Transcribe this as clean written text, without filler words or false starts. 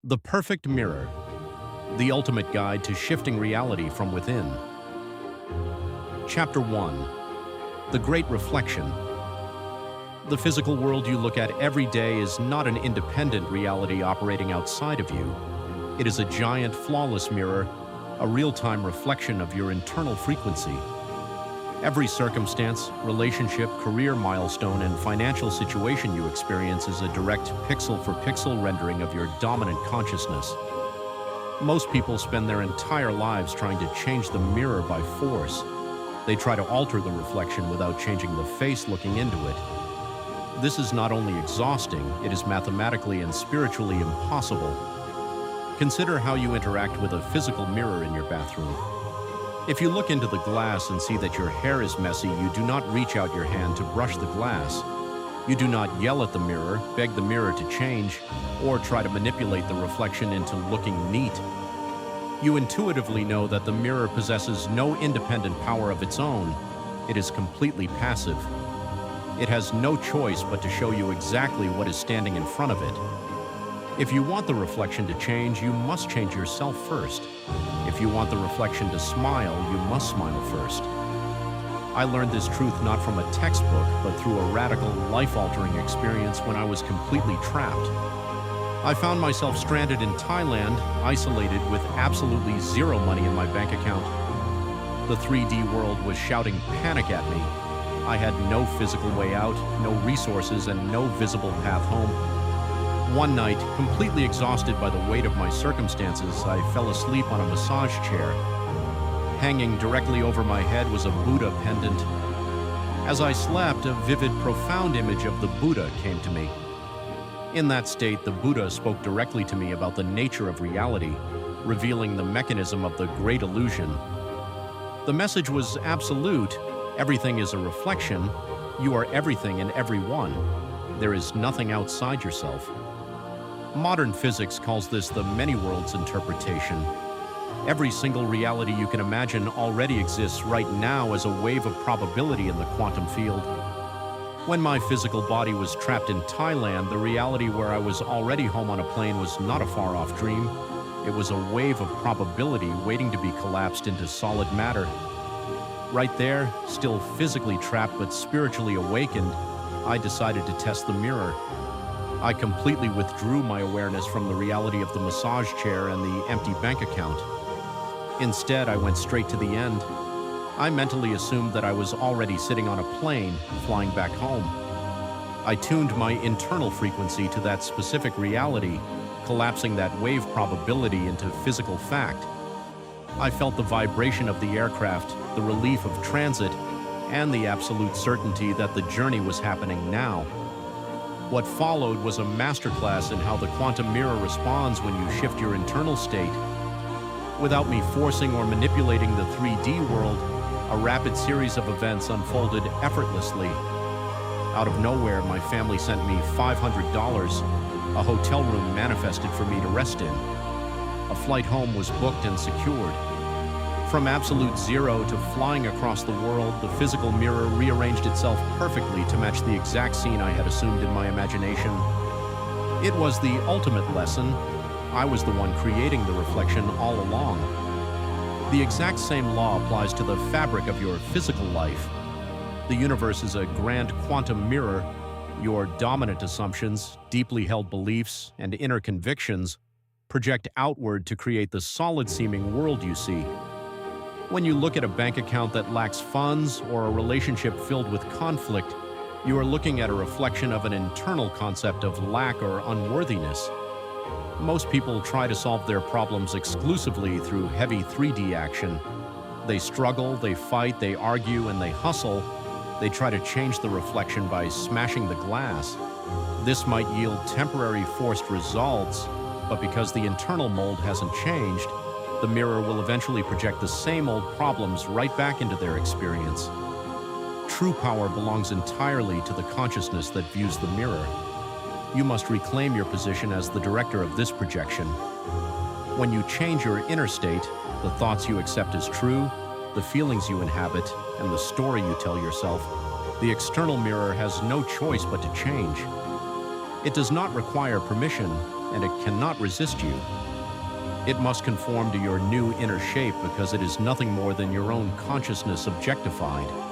The Perfect Mirror, the ultimate guide to shifting reality from within. Chapter 1. The Great Reflection. The physical world you look at every day is not an independent reality operating outside of you. It is a giant, flawless mirror, a real-time reflection of your internal frequency. Every circumstance, relationship, career milestone, and financial situation you experience is a direct pixel-for-pixel rendering of your dominant consciousness. Most people spend their entire lives trying to change the mirror by force. They try to alter the reflection without changing the face looking into it. This is not only exhausting, it is mathematically and spiritually impossible. Consider how you interact with a physical mirror in your bathroom. If you look into the glass and see that your hair is messy, you do not reach out your hand to brush the glass. You do not yell at the mirror, beg the mirror to change, or try to manipulate the reflection into looking neat. You intuitively know that the mirror possesses no independent power of its own. It is completely passive. It has no choice but to show you exactly what is standing in front of it. If you want the reflection to change, you must change yourself first. If you want the reflection to smile, you must smile first. I learned this truth not from a textbook, but through a radical, life-altering experience when I was completely trapped. I found myself stranded in Thailand, isolated with absolutely zero money in my bank account. The 3D world was shouting panic at me. I had no physical way out, no resources, and no visible path home. One night, completely exhausted by the weight of my circumstances, I fell asleep on a massage chair. Hanging directly over my head was a Buddha pendant. As I slept, a vivid, profound image of the Buddha came to me. In that state, the Buddha spoke directly to me about the nature of reality, revealing the mechanism of the great illusion. The message was absolute. Everything is a reflection. You are everything and everyone. There is nothing outside yourself. Modern physics calls this the many worlds interpretation. Every single reality you can imagine already exists right now as a wave of probability in the quantum field. When my physical body was trapped in Thailand, the reality where I was already home on a plane was not a far-off dream. It was a wave of probability waiting to be collapsed into solid matter. Right there, still physically trapped but spiritually awakened, I decided to test the mirror. I completely withdrew my awareness from the reality of the massage chair and the empty bank account. Instead, I went straight to the end. I mentally assumed that I was already sitting on a plane, flying back home. I tuned my internal frequency to that specific reality, collapsing that wave probability into physical fact. I felt the vibration of the aircraft, the relief of transit, and the absolute certainty that the journey was happening now. What followed was a masterclass in how the quantum mirror responds when you shift your internal state. Without me forcing or manipulating the 3D world, a rapid series of events unfolded effortlessly. Out of nowhere, my family sent me $500. A hotel room manifested for me to rest in. A flight home was booked and secured. From absolute zero to flying across the world, the physical mirror rearranged itself perfectly to match the exact scene I had assumed in my imagination. It was the ultimate lesson. I was the one creating the reflection all along. The exact same law applies to the fabric of your physical life. The universe is a grand quantum mirror. Your dominant assumptions, deeply held beliefs, and inner convictions project outward to create the solid-seeming world you see. When you look at a bank account that lacks funds or a relationship filled with conflict, you are looking at a reflection of an internal concept of lack or unworthiness. Most people try to solve their problems exclusively through heavy 3D action. They struggle, they fight, they argue, and they hustle. They try to change the reflection by smashing the glass. This might yield temporary forced results, but because the internal mold hasn't changed, the mirror will eventually project the same old problems right back into their experience. True power belongs entirely to the consciousness that views the mirror. You must reclaim your position as the director of this projection. When you change your inner state, the thoughts you accept as true, the feelings you inhabit, and the story you tell yourself, the external mirror has no choice but to change. It does not require permission, and it cannot resist you. It must conform to your new inner shape because it is nothing more than your own consciousness objectified.